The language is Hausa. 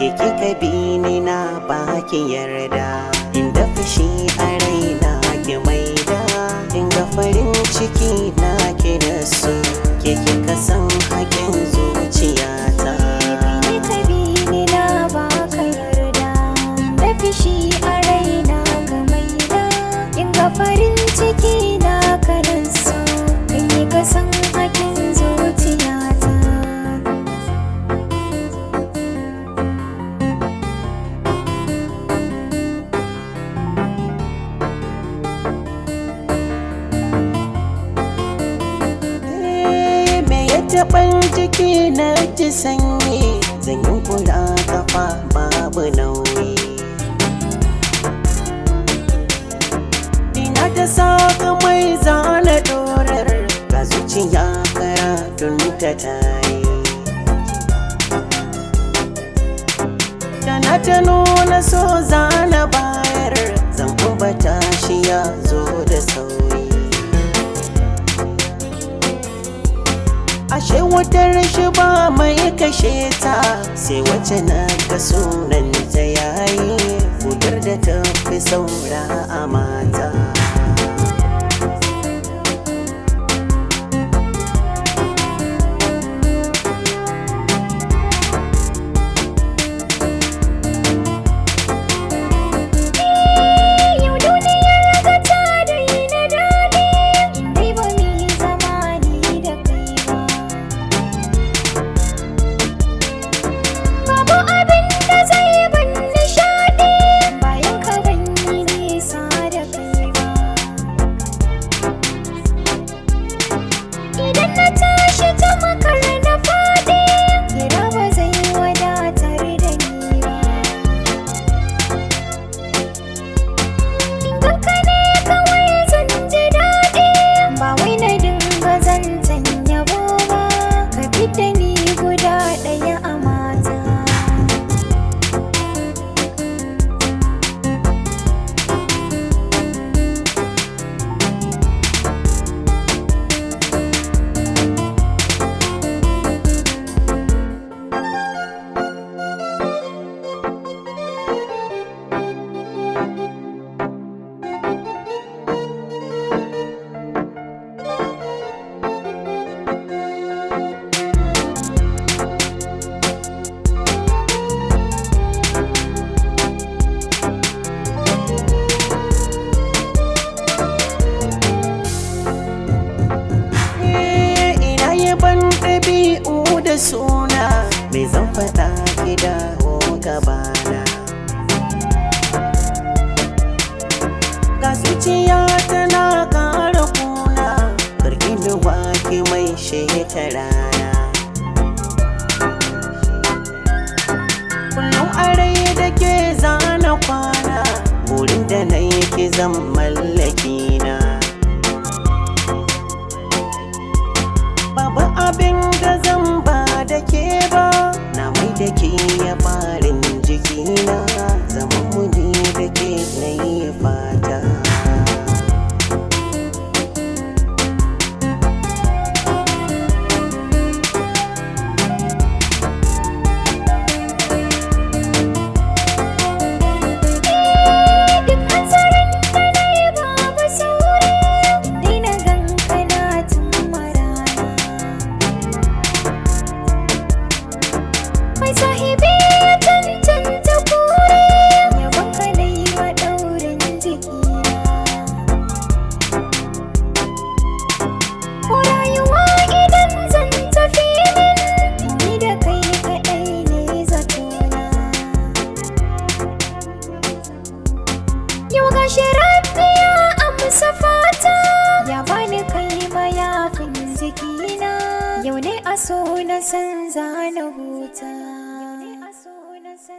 ke kika bi ni na baki yarda, inda fushi a raina ki maida, inga farin ciki na ki da su, ke kika san hakin zuciyata. Ka bi ni na baka yarda, inda fushi a raina ka maida, inga farin ciki na ka da su, ke kika san hakin zuciyata. Taɓan jiki na ji sanyi, zan yi kula kafa babu nauyi. Ina ta saka mai zana dorar, ga zuciya karatun ta tayi. Da na ta nuna so zana bayar, zan ambata shi ya zo da sauyi. Ashe wutar shi ba mai kashe ta, sai wacce na ga sunan ta yayi, wutar da ta fi saura a mata. Da suna mai zan faɗa ki dawo gabana, ga zuciya tana ƙara kuna, karki da wake mai shekarana. Kullum a rai da ke zana kwana, wurin da na yake zan mallaki na. Babu abin da zan ba da ke ba, na mai da ke ya farin jikina, zaman mu ne da ke na yi fata. Yau ga shirafiya amsa fata, ya bani kai mayafin jikina, yau ne a so na san zana huta.